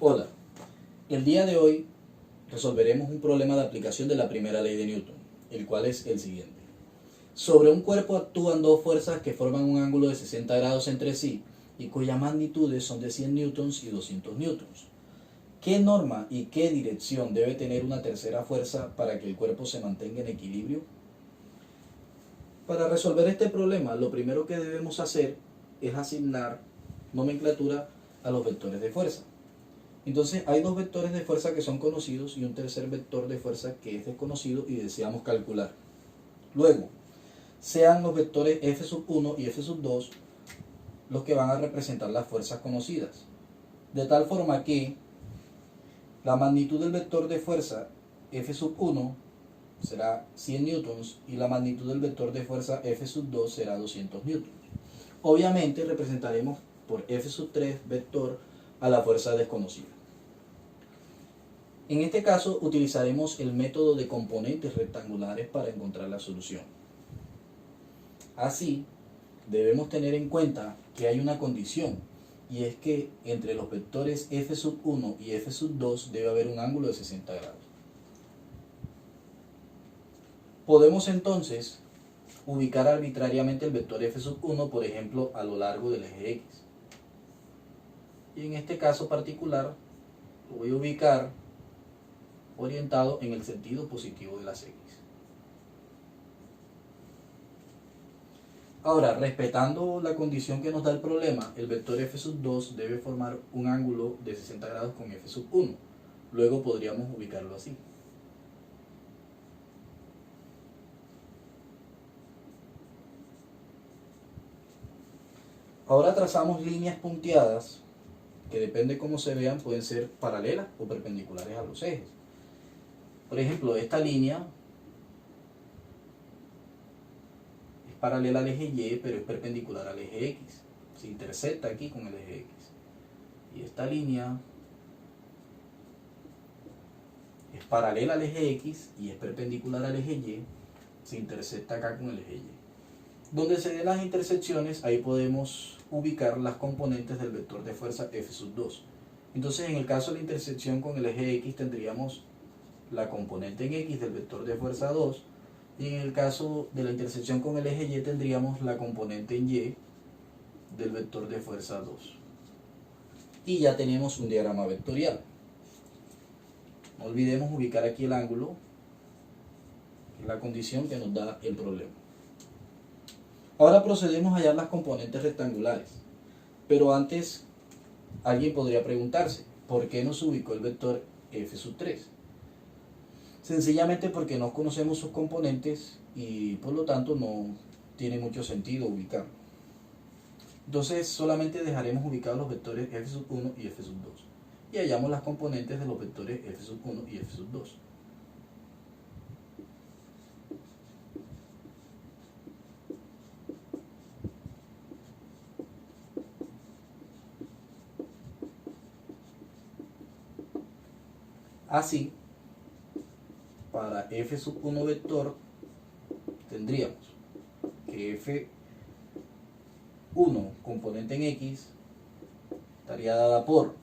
Hola, el día de hoy resolveremos un problema de aplicación de la primera ley de Newton, el cual es el siguiente. Sobre un cuerpo actúan dos fuerzas que forman un ángulo de 60 grados entre sí y cuyas magnitudes son de 100 newtons y 200 newtons. ¿Qué norma y qué dirección debe tener una tercera fuerza para que el cuerpo se mantenga en equilibrio? Para resolver este problema, lo primero que debemos hacer es asignar nomenclatura a los vectores de fuerza. Entonces hay dos vectores de fuerza que son conocidos y un tercer vector de fuerza que es desconocido y deseamos calcular. Luego, sean los vectores F1 y F2 los que van a representar las fuerzas conocidas. De tal forma que la magnitud del vector de fuerza F1 será 100 newtons y la magnitud del vector de fuerza F2 será 200 newtons. Obviamente representaremos por F3 vector a la fuerza desconocida. En este caso utilizaremos el método de componentes rectangulares para encontrar la solución. Así, debemos tener en cuenta que hay una condición, y es que entre los vectores F1 y F2 debe haber un ángulo de 60 grados. Podemos entonces ubicar arbitrariamente el vector F1, por ejemplo, a lo largo del eje X. Y en este caso particular, lo voy a ubicar orientado en el sentido positivo de las X. Ahora, respetando la condición que nos da el problema, el vector F2 debe formar un ángulo de 60 grados con F1. Luego podríamos ubicarlo así. Ahora trazamos líneas punteadas que, depende cómo se vean, pueden ser paralelas o perpendiculares a los ejes. Por ejemplo, esta línea es paralela al eje Y, pero es perpendicular al eje X. Se intersecta aquí con el eje X. Y esta línea es paralela al eje X y es perpendicular al eje Y. Se intersecta acá con el eje Y. Donde se den las intersecciones, ahí podemos ubicar las componentes del vector de fuerza F2. Entonces, en el caso de la intersección con el eje X, tendríamos la componente en X del vector de fuerza 2, y en el caso de la intersección con el eje Y, tendríamos la componente en Y del vector de fuerza 2. Y ya tenemos un diagrama vectorial. No olvidemos ubicar aquí el ángulo, que es la condición que nos da el problema. Ahora procedemos a hallar las componentes rectangulares, pero antes alguien podría preguntarse, ¿por qué no se ubicó el vector F3? Sencillamente porque no conocemos sus componentes y por lo tanto no tiene mucho sentido ubicarlo. Entonces solamente dejaremos ubicados los vectores F1 y F2 y hallamos las componentes de los vectores F1 y F2. Así, para F1 vector tendríamos que F1 componente en X estaría dada por,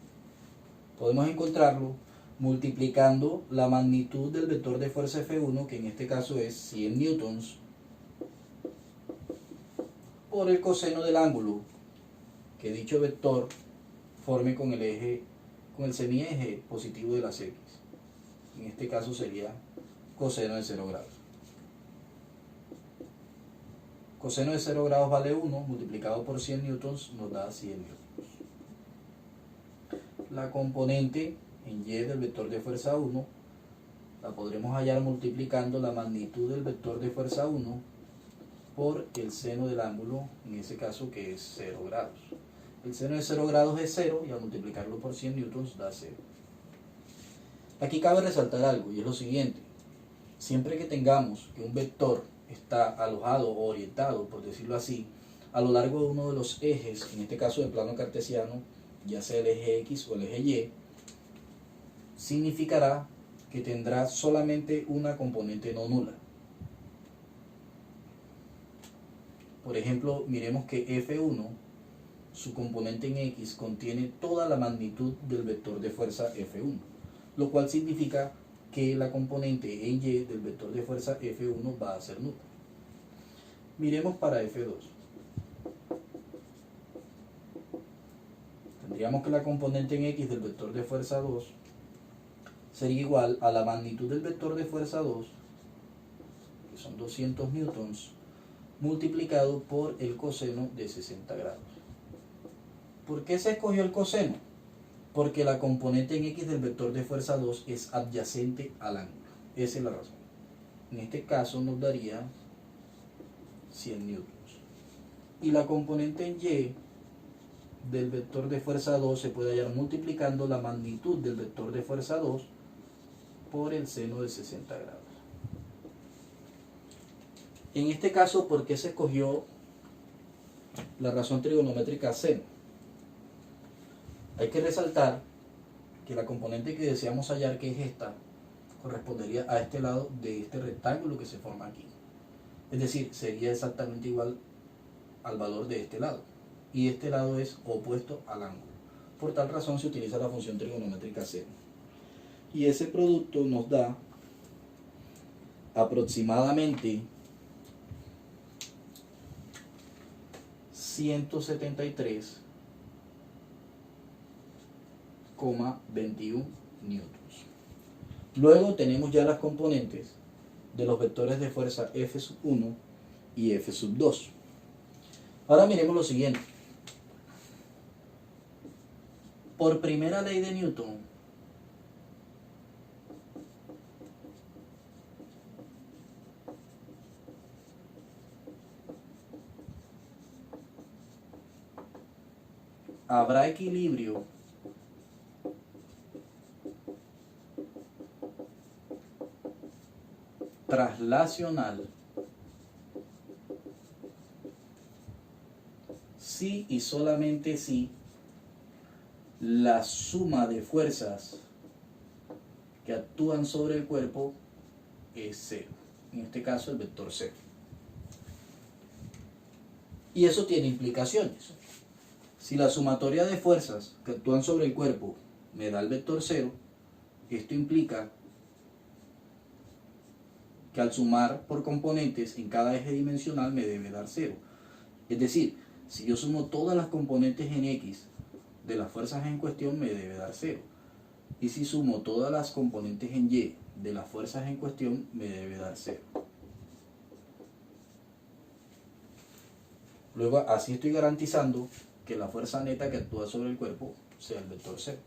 podemos encontrarlo multiplicando la magnitud del vector de fuerza F1, que en este caso es 100 newtons, por el coseno del ángulo que dicho vector forme con el semieje positivo de las X. En este caso sería coseno de 0 grados. Coseno de 0 grados vale 1, multiplicado por 100 newtons nos da 100 newtons. La componente en Y del vector de fuerza 1 la podremos hallar multiplicando la magnitud del vector de fuerza 1 por el seno del ángulo, en ese caso que es 0 grados. El seno de 0 grados es 0 y al multiplicarlo por 100 newtons da 0. Aquí cabe resaltar algo, y es lo siguiente: siempre que tengamos que un vector está alojado o orientado, por decirlo así, a lo largo de uno de los ejes, en este caso del plano cartesiano, ya sea el eje X o el eje Y, significará que tendrá solamente una componente no nula. Por ejemplo, miremos que F1 su componente en X contiene toda la magnitud del vector de fuerza F1, lo cual significa que la componente en Y del vector de fuerza F1 va a ser nula. Miremos para F2. Tendríamos que la componente en X del vector de fuerza 2 sería igual a la magnitud del vector de fuerza 2, que son 200 newtons, multiplicado por el coseno de 60 grados. ¿Por qué se escogió el coseno? Porque la componente en X del vector de fuerza 2 es adyacente al ángulo. Esa es la razón. En este caso nos daría 100 newtons. Y la componente en Y del vector de fuerza 2 se puede hallar multiplicando la magnitud del vector de fuerza 2 por el seno de 60 grados. En este caso, ¿por qué se escogió la razón trigonométrica seno? Hay que resaltar que la componente que deseamos hallar, que es esta, correspondería a este lado de este rectángulo que se forma aquí. Es decir, sería exactamente igual al valor de este lado. Y este lado es opuesto al ángulo. Por tal razón se utiliza la función trigonométrica seno. Y ese producto nos da aproximadamente 173,21 newtons. Luego tenemos ya las componentes de los vectores de fuerza F1 y F2. Ahora miremos lo siguiente. Por primera ley de Newton, habrá equilibrio traslacional si y solamente si la suma de fuerzas que actúan sobre el cuerpo es cero. En este caso el vector cero. Y eso tiene implicaciones. Si la sumatoria de fuerzas que actúan sobre el cuerpo me da el vector cero, esto implica que al sumar por componentes en cada eje dimensional me debe dar cero. Es decir, si yo sumo todas las componentes en X de las fuerzas en cuestión, me debe dar cero. Y si sumo todas las componentes en Y de las fuerzas en cuestión, me debe dar cero. Luego, así estoy garantizando que la fuerza neta que actúa sobre el cuerpo sea el vector cero.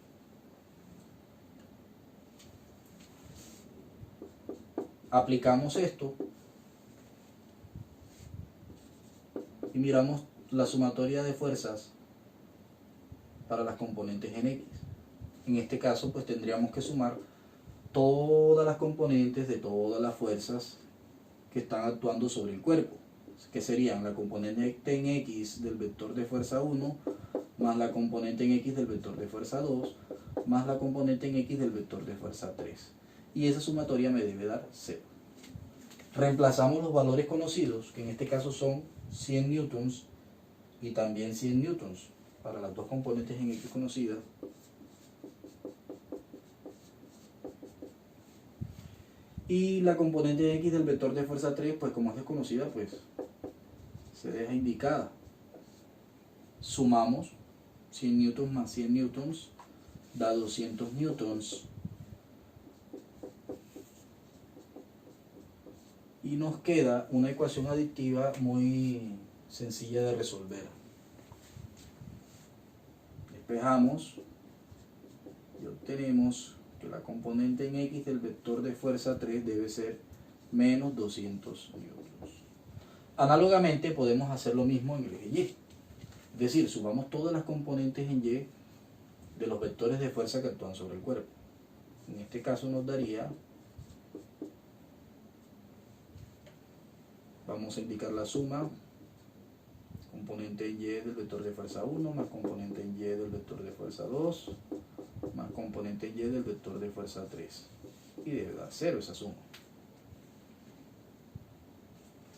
Aplicamos esto y miramos la sumatoria de fuerzas para las componentes en X. En este caso, pues tendríamos que sumar todas las componentes de todas las fuerzas que están actuando sobre el cuerpo, que serían la componente en X del vector de fuerza 1, más la componente en X del vector de fuerza 2, más la componente en X del vector de fuerza 3. Y esa sumatoria me debe dar 0. Reemplazamos los valores conocidos, que en este caso son 100 newtons y también 100 newtons para las dos componentes en X conocidas. Y la componente X del vector de fuerza 3, pues como es desconocida, pues se deja indicada. Sumamos 100 newtons más 100 newtons, da 200 newtons. Y nos queda una ecuación adictiva muy sencilla de resolver. Despejamos y obtenemos que la componente en X del vector de fuerza 3 debe ser menos 200 newtons. Análogamente podemos hacer lo mismo en el eje Y. Es decir, sumamos todas las componentes en Y de los vectores de fuerza que actúan sobre el cuerpo. En este caso nos daría, vamos a indicar la suma, componente en Y del vector de fuerza 1 más componente en Y del vector de fuerza 2 más componente en Y del vector de fuerza 3. Y debe dar 0 esa suma.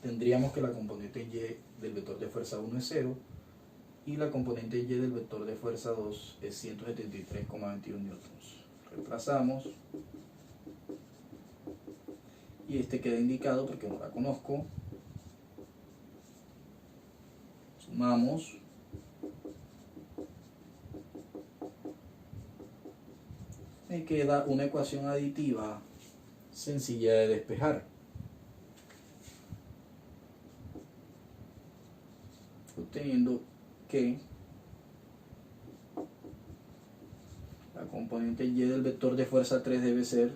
Tendríamos que la componente en Y del vector de fuerza 1 es 0 y la componente y del vector de fuerza 2 es 173,21 newtons. Reemplazamos y este queda indicado porque no la conozco. Sumamos me queda una ecuación aditiva sencilla de despejar, obteniendo que la componente y del vector de fuerza 3 debe ser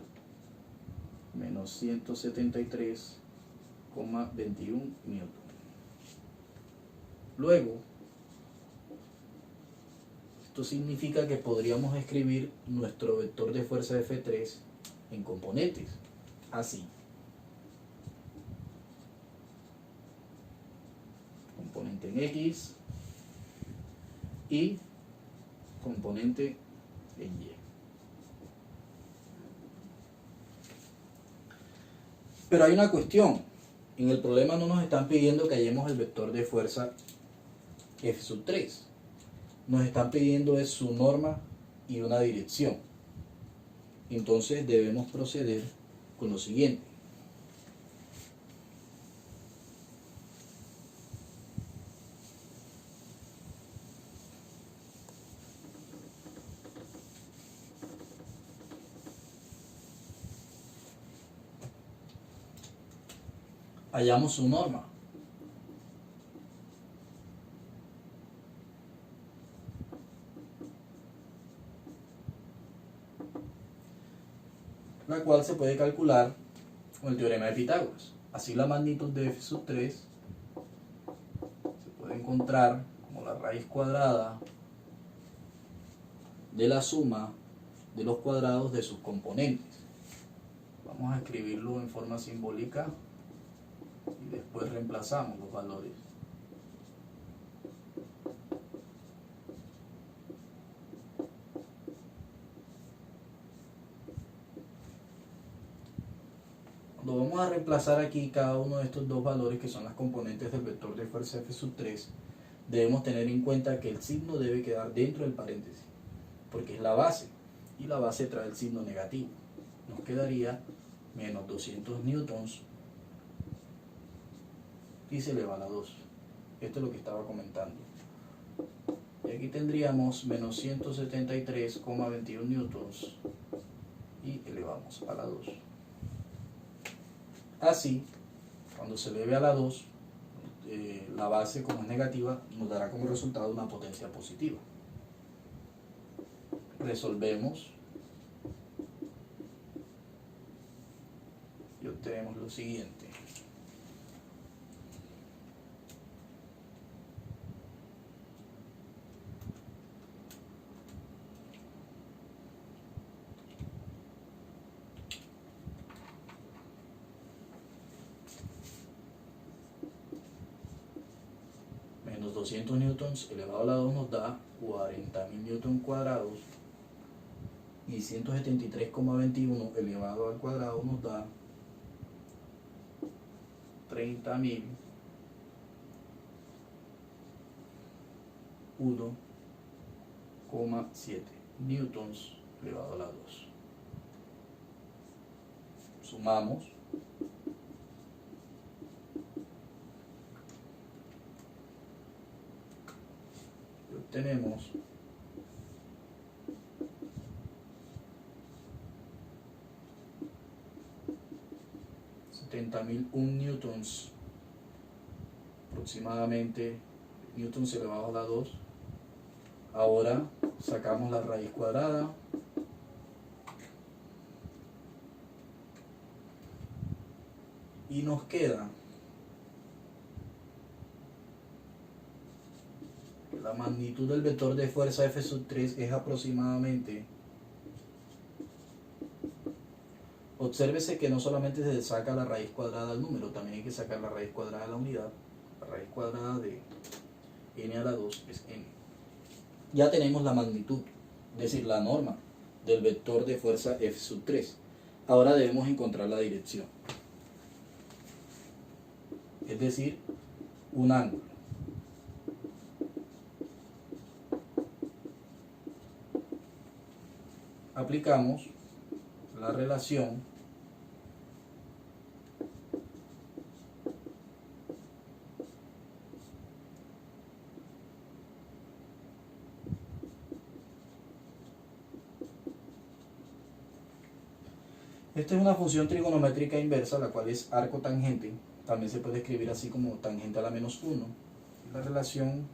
menos 173,21 newton. Luego, esto significa que podríamos escribir nuestro vector de fuerza F3 en componentes, así. Componente en X y componente en Y. Pero hay una cuestión. En el problema no nos están pidiendo que hallemos el vector de fuerza F3. Nos están pidiendo es su norma y una dirección. Entonces debemos proceder con lo siguiente. Hallamos su norma. La cual se puede calcular con el teorema de Pitágoras. Así la magnitud de F3 se puede encontrar como la raíz cuadrada de la suma de los cuadrados de sus componentes. Vamos a escribirlo en forma simbólica y después reemplazamos los valores. Cuando vamos a reemplazar aquí cada uno de estos dos valores que son las componentes del vector de fuerza F3, debemos tener en cuenta que el signo debe quedar dentro del paréntesis, porque es la base, y la base trae el signo negativo. Nos quedaría menos 200 newtons y se eleva a la 2. Esto es lo que estaba comentando. Y aquí tendríamos menos 173,21 newtons y elevamos a la 2. Así, cuando se eleve a la 2, la base, como es negativa, nos dará como resultado una potencia positiva. Resolvemos y obtenemos lo siguiente. Menos 200 newtons elevado a la 2 nos da 40.000 newtons cuadrados y 173,21 elevado al cuadrado nos da 30.001,7 newtons elevado a la 2. Sumamos y obtenemos 70.001 newtons aproximadamente, newtons elevado a la 2. Ahora sacamos la raíz cuadrada y nos queda que la magnitud del vector de fuerza F3 es aproximadamente. Obsérvese que no solamente se saca la raíz cuadrada del número, también hay que sacar la raíz cuadrada de la unidad. La raíz cuadrada de n a la 2 es n. Ya tenemos la magnitud, es decir, la norma del vector de fuerza F3. Ahora debemos encontrar la dirección, es decir, un ángulo. aplicamos la relación esta es una función trigonométrica inversa, la cual es arco tangente. También se puede escribir así como tangente a la menos 1. La relación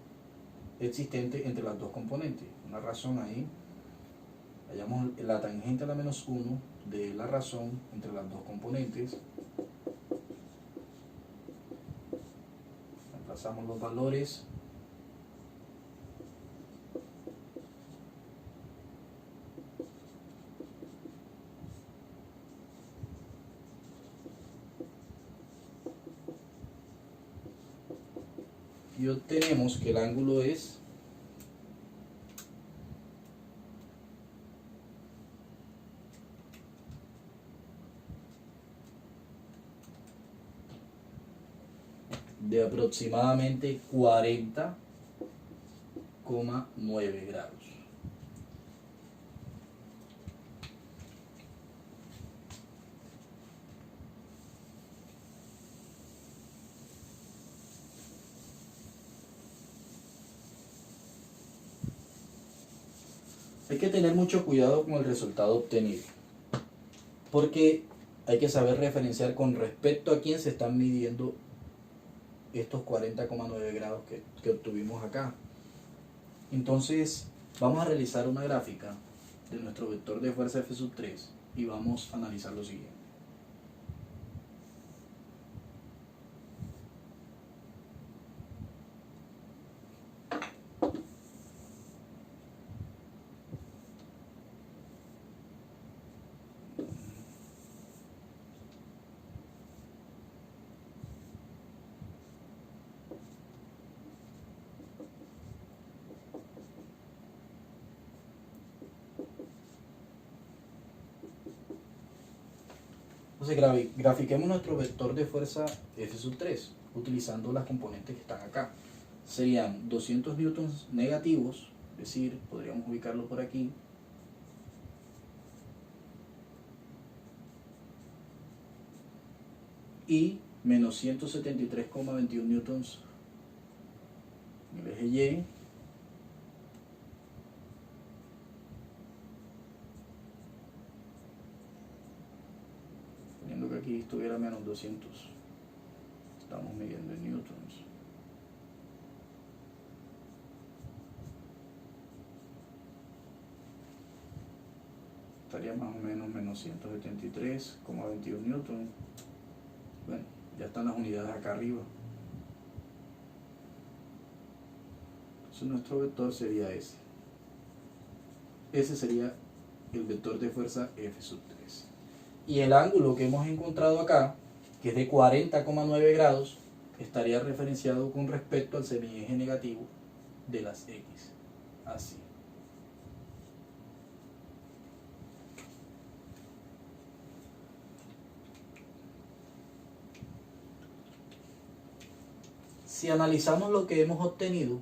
existente entre las dos componentes. Una razón ahí. Hallamos la tangente a la menos 1 de la razón entre las dos componentes. Reemplazamos los valores. Y obtenemos que el ángulo es de aproximadamente 40,9 grados. Hay que tener mucho cuidado con el resultado obtenido, porque hay que saber referenciar con respecto a quién se están midiendo estos 40,9 grados que obtuvimos acá. Entonces vamos a realizar una gráfica de nuestro vector de fuerza F3 y vamos a analizar lo siguiente. Entonces grafiquemos nuestro vector de fuerza F3 utilizando las componentes que están acá. Serían 200 newtons negativos, es decir, podríamos ubicarlo por aquí. Y menos 173,21 newtons en el eje Y. Poniendo que aquí estuviera menos 200. Estamos midiendo en newtons. Estaría más o menos menos 173,21 newtons. Bueno, ya están las unidades acá arriba. Entonces nuestro vector sería ese. Ese sería el vector de fuerza F3. Y el ángulo que hemos encontrado acá, que es de 40,9 grados, estaría referenciado con respecto al semieje negativo de las X. Así. Si analizamos lo que hemos obtenido,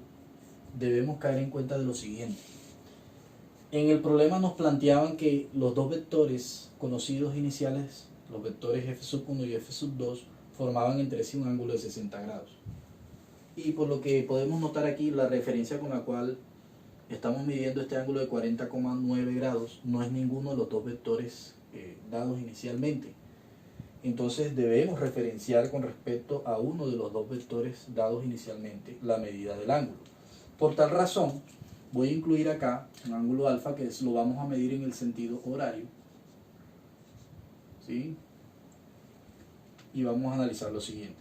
debemos caer en cuenta de lo siguiente. En el problema nos planteaban que los dos vectores conocidos iniciales, los vectores F1 y F2, formaban entre sí un ángulo de 60 grados. Y por lo que podemos notar aquí, la referencia con la cual estamos midiendo este ángulo de 40,9 grados no es ninguno de los dos vectores dados inicialmente. Entonces debemos referenciar con respecto a uno de los dos vectores dados inicialmente la medida del ángulo. Por tal razón, voy a incluir acá un ángulo alfa que lo vamos a medir en el sentido horario. ¿Sí? Y vamos a analizar lo siguiente.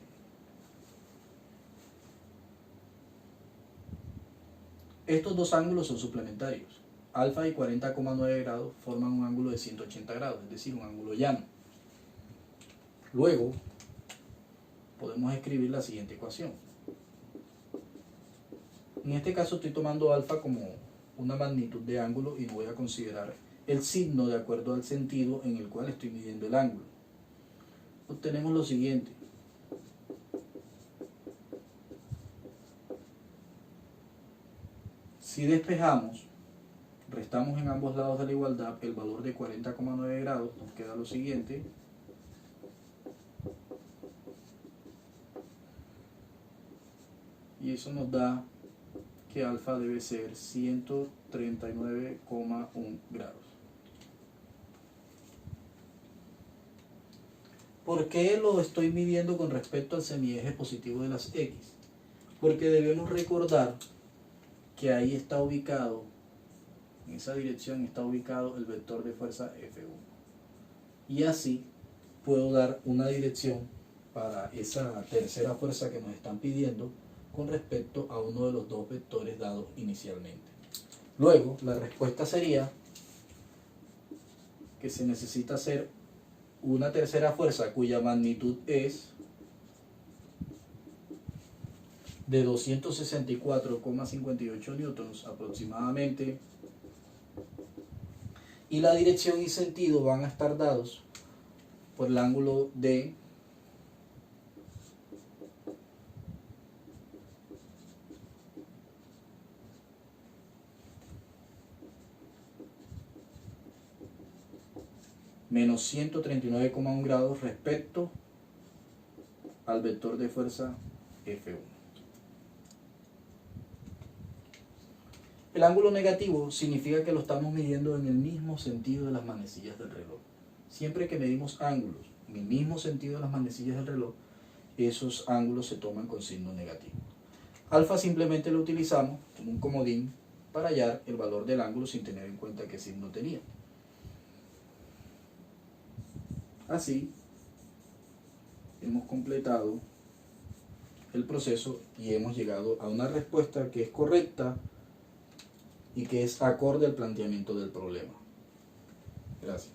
Estos dos ángulos son suplementarios. Alfa y 40,9 grados forman un ángulo de 180 grados, es decir, un ángulo llano. Luego, podemos escribir la siguiente ecuación. En este caso estoy tomando alfa como una magnitud de ángulo y voy a considerar el signo de acuerdo al sentido en el cual estoy midiendo el ángulo. Obtenemos lo siguiente. Si despejamos restamos en ambos lados de la igualdad el valor de 40,9 grados, nos queda lo siguiente. Y eso nos da que alfa debe ser 139,1 grados. ¿Por qué lo estoy midiendo con respecto al semieje positivo de las X? Porque debemos recordar que ahí está ubicado, en esa dirección está ubicado el vector de fuerza F1. Y así puedo dar una dirección para esa tercera fuerza que nos están pidiendo con respecto a uno de los dos vectores dados inicialmente. Luego, la respuesta sería que se necesita hacer una tercera fuerza cuya magnitud es de 264,58 newtons aproximadamente, y la dirección y sentido van a estar dados por el ángulo de menos 139,1 grados respecto al vector de fuerza F1. El ángulo negativo significa que lo estamos midiendo en el mismo sentido de las manecillas del reloj. Siempre que medimos ángulos en el mismo sentido de las manecillas del reloj, esos ángulos se toman con signo negativo. Alfa simplemente lo utilizamos como un comodín para hallar el valor del ángulo sin tener en cuenta qué signo tenía. Así, hemos completado el proceso y hemos llegado a una respuesta que es correcta y que es acorde al planteamiento del problema. Gracias.